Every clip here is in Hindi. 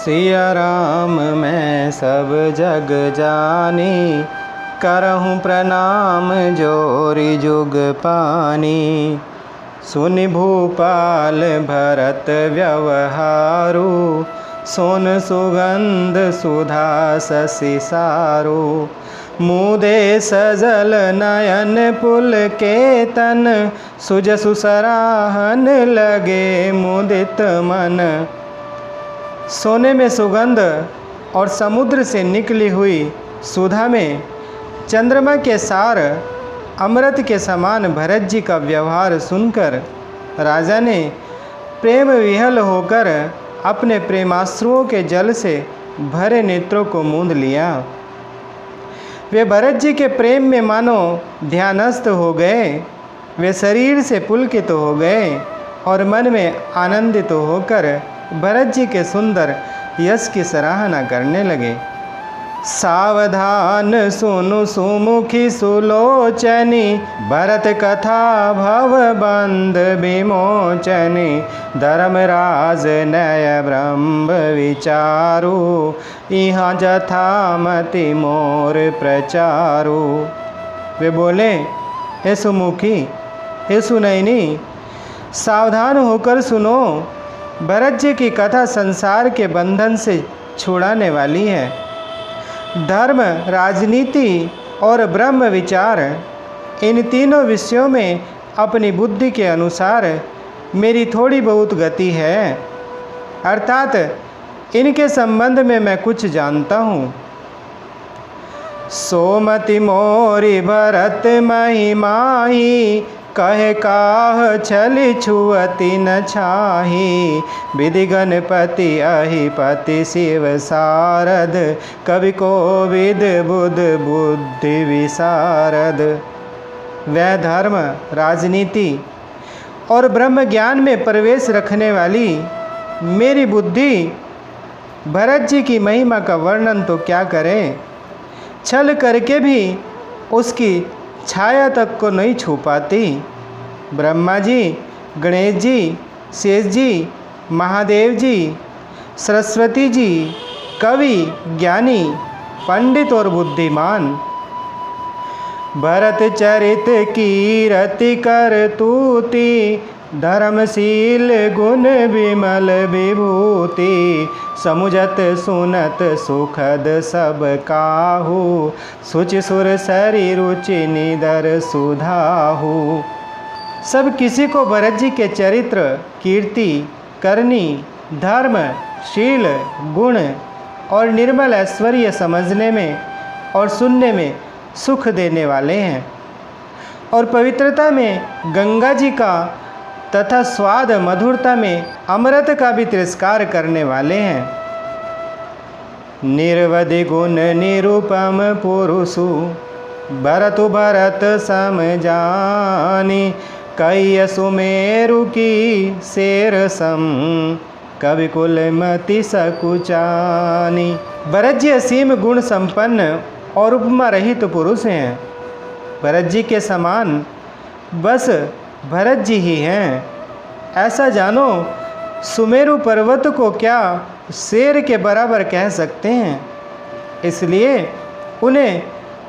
सिया राम मैं सब जग जानी, करहूँ प्रणाम जोरी जुग पानी। सुनि भूपाल भरत व्यवहारू, सोन सुगंध सुधा शशि सारू। मुदे सजल नयन पुलकेतन, सुजसु सराहन लगे मुदित मन। सोने में सुगंध और समुद्र से निकली हुई सुधा में चंद्रमा के सार अमृत के समान भरत जी का व्यवहार सुनकर राजा ने प्रेम विह्वल होकर अपने प्रेमाश्रुओं के जल से भरे नेत्रों को मूंद लिया। वे भरत जी के प्रेम में मानो ध्यानस्थ हो गए। वे शरीर से पुलकित हो गए और मन में आनंदित होकर भरत जी के सुंदर यश की सराहना करने लगे। सावधान सुनु सुमुखी सुलोचनी, भरत कथा भव बंद विमोचनी। धर्मराज नय ब्रह्म विचारू, यहाँ जथामति मोर प्रचारू। वे बोले, हे सुमुखी, हे सुनैनी, सावधान होकर सुनो। भरत जी की कथा संसार के बंधन से छुड़ाने वाली है। धर्म, राजनीति और ब्रह्म विचार, इन तीनों विषयों में अपनी बुद्धि के अनुसार मेरी थोड़ी बहुत गति है, अर्थात इनके संबंध में मैं कुछ जानता हूँ। सोमति मोरी भरत महिमाही, कहे काह छलि छुअति न छाही। विधि गणपति अहिपति शिव सारद, कवि कोविद बुध बुद्धि विशारद। वह धर्म, राजनीति और ब्रह्म ज्ञान में प्रवेश रखने वाली मेरी बुद्धि भरत जी की महिमा का वर्णन तो क्या करे, छल करके भी उसकी छाया तक को नहीं छू पाती। ब्रह्मा जी, गणेश जी, शेष जी, महादेव जी, सरस्वती जी, कवि, ज्ञानी, पंडित और बुद्धिमान, भरत चरित कीरति कर तूति। धर्मशील गुण विमल विभूति, समुझत सुनत सुखद सब काहू। सुचि सुर सरी रुचि निदर सुधाहू। सब किसी को भरत जी के चरित्र, कीर्ति, करनी, धर्म, शील, गुण और निर्मल ऐश्वर्य समझने में और सुनने में सुख देने वाले हैं, और पवित्रता में गंगा जी का तथा स्वाद मधुरता में अमृत का भी तिरस्कार करने वाले हैं। निर्वधि गुण निरूपम पुरुषु, भरतु भरत सम जानी। कई सुमेरु की शेर सम, कवि कुल मति सकुचानी। भरत जी असीम गुण संपन्न और उपमा रहित पुरुष हैं। भरत जी के समान बस भरत जी ही हैं। ऐसा जानो, सुमेरु पर्वत को क्या शेर के बराबर कह सकते हैं। इसलिए उन्हें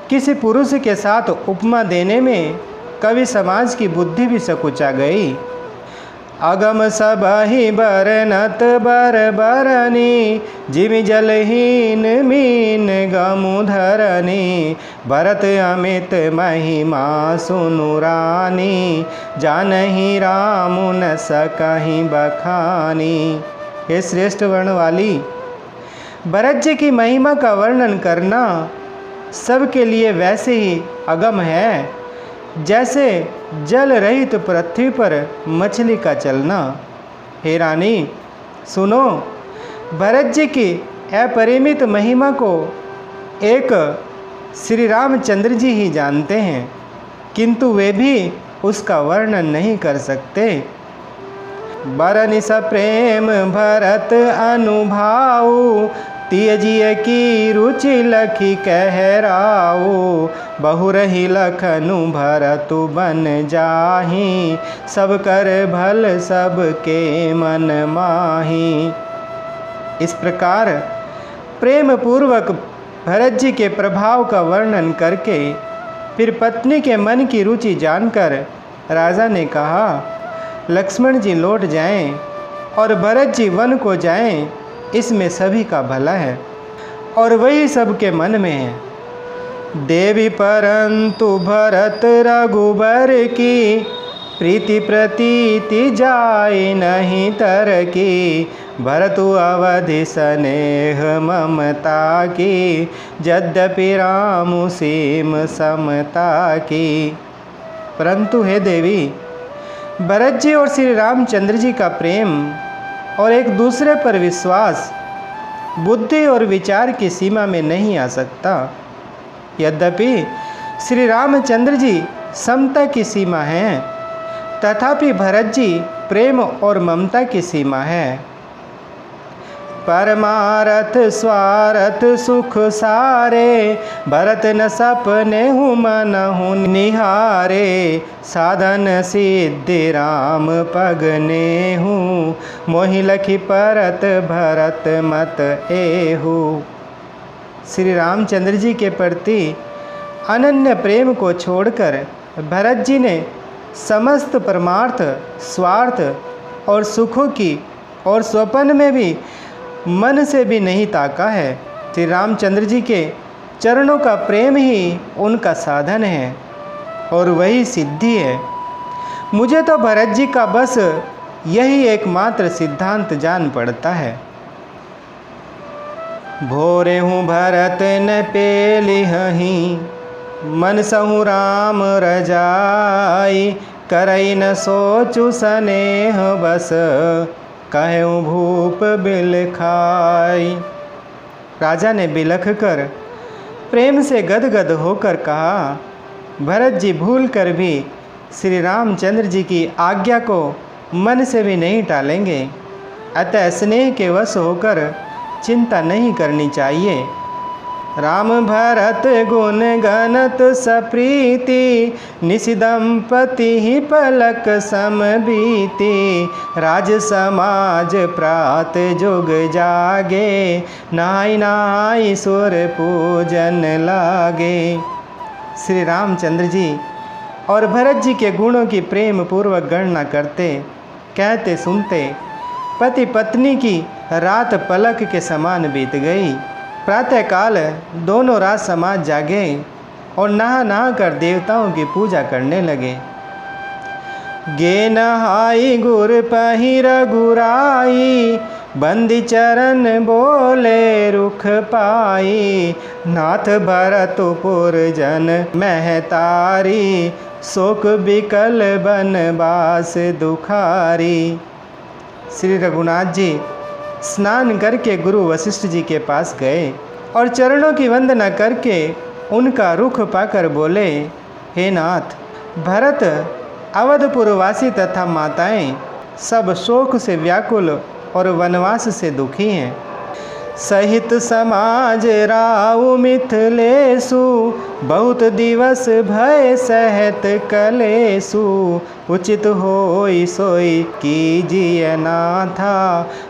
किसी पुरुष के साथ उपमा देने में कवि समाज की बुद्धि भी सकुचा गई। अगम सबहि बरनत बर बरनी, जिमि जलहीन मीन गमु धरनी। भरत अमित महिमा सुनु रानी, जानहि राम न सकहि बखानी। हे श्रेष्ठ वर्ण वाली, भरत जी की महिमा का वर्णन करना सबके लिए वैसे ही अगम है जैसे जल रहित पृथ्वी पर मछली का चलना। हे रानी सुनो, भरत जी की अपरिमित महिमा को एक श्री रामचंद्र जी ही जानते हैं, किंतु वे भी उसका वर्णन नहीं कर सकते। बरनिस प्रेम भरत अनुभाऊ, तियजिय की रुचि लखी कहराऊ। बहुरही लखनु भरतु बन जाही, सब कर भल सबके मन माही। इस प्रकार प्रेम पूर्वक भरत जी के प्रभाव का वर्णन करके फिर पत्नी के मन की रुचि जानकर राजा ने कहा, लक्ष्मण जी लौट जाएं और भरत जी वन को जाएं, इसमें सभी का भला है और वही सबके मन में है। देवी परंतु भरत रघुबर की प्रीति प्रतीति जाए नहीं तर की, भरतु अवधि स्नेह ममता की, यद्यपि राम सीम समता की। परंतु हे देवी, भरत जी और श्री रामचंद्र जी का प्रेम और एक दूसरे पर विश्वास बुद्धि और विचार की सीमा में नहीं आ सकता। यद्यपि श्री रामचंद्र जी समता की सीमा है, तथापि भरत जी प्रेम और ममता की सीमा है। परमारथ स्वारथ सुख सारे, भरत न सपने हूँ मन हूँ निहारे, साधन सिद्धि राम पगने हूँ, मोहि लखी परत भरत मत एहू। श्री रामचंद्र जी के प्रति अनन्य प्रेम को छोड़कर भरत जी ने समस्त परमार्थ स्वार्थ और सुखों की और स्वप्न में भी मन से भी नहीं ताका है। श्री रामचंद्र जी के चरणों का प्रेम ही उनका साधन है और वही सिद्धि है। मुझे तो भरत जी का बस यही एकमात्र सिद्धांत जान पड़ता है। भोरे हूँ भरत न पेलिहि, मन सहु राम रजाई, करई न सोचु स्नेह बस, कहूँ भूप बिल खाई। राजा ने बिलख कर प्रेम से गदगद होकर कहा, भरत जी भूल कर भी श्री रामचंद्र जी की आज्ञा को मन से भी नहीं टालेंगे, अतः स्नेह के वश होकर चिंता नहीं करनी चाहिए। राम भरत गुण गणत सप्रीति, निसि दंपति ही पलक समबीति, राज समाज प्रात जुग जागे, नहाई नहाई सुर पूजन लागे। श्री रामचंद्र जी और भरत जी के गुणों की प्रेम पूर्वक गणना करते, कहते सुनते पति पत्नी की रात पलक के समान बीत गई। प्रातःकाल दोनों रात समाज जागे और नहा नहा कर देवताओं की पूजा करने लगे। गे नहाई गुर पहिर गुराई, बंदी चरण बोले रुख पाई, नाथ भरतपुर जन महतारी, शोक बिकल बनवास दुखारी। श्री रघुनाथ जी स्नान करके गुरु वशिष्ठ जी के पास गए और चरणों की वंदना करके उनका रुख पाकर बोले, हे नाथ, भरत अवधपुरवासी तथा माताएं सब शोक से व्याकुल और वनवास से दुखी हैं। सहित समाज राउ मिथिलेशु, बहुत दिवस भय सहत कलेशु, उचित होई सोई कीजिए नाथा,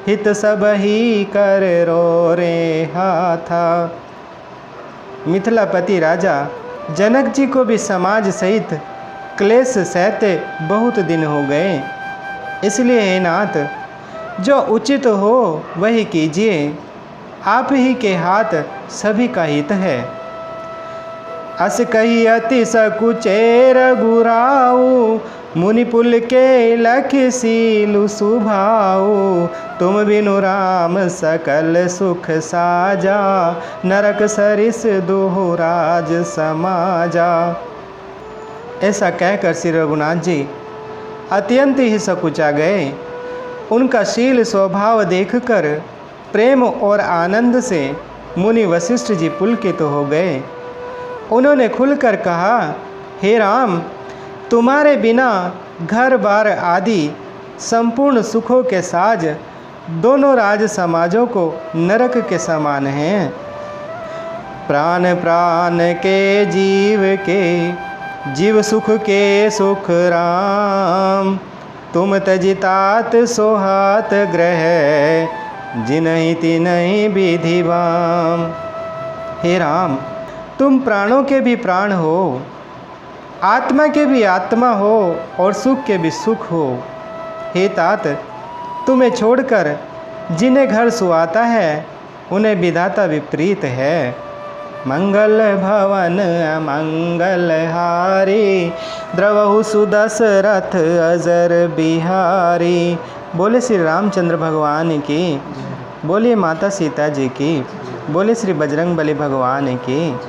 हित सब ही कर रो रे हाथा। मिथिलापति राजा जनक जी को भी समाज सहित क्लेश सहते बहुत दिन हो गए, इसलिए हे नाथ, जो उचित हो वही कीजिए, आप ही के हाथ सभी का हित है। अस कही अति सकुचेर गुराऊ, मुनिपुल के लख सीलु सुभाऊ, तुम बिनु राम सकल सुख साजा, नरक सरिस दुहुराज समाजा। ऐसा कहकर श्री रघुनाथ जी अत्यंत ही सकुचा गए। उनका शील स्वभाव देखकर प्रेम और आनंद से मुनि वशिष्ठ जी पुलकित हो गए। उन्होंने खुलकर कहा, हे राम, तुम्हारे बिना घर बार आदि संपूर्ण सुखों के साज दोनों राज समाजों को नरक के समान हैं। प्राण प्राण के जीव सुख के सुख राम, तुम तजितात सोहात ग्रह, जिनहि तिनहि विधिवाम। हे राम, तुम प्राणों के भी प्राण हो, आत्मा के भी आत्मा हो और सुख के भी सुख हो। हे तात, तुम्हें छोड़कर जिन्हें घर सुहाता है उन्हें विधाता विपरीत है। मंगल भवन अमंगल हारी, द्रवहु सुदशरथ अजर बिहारी। बोले श्री रामचंद्र भगवान की, बोलिए माता सीता जी की, बोले श्री बजरंग बली भगवान की।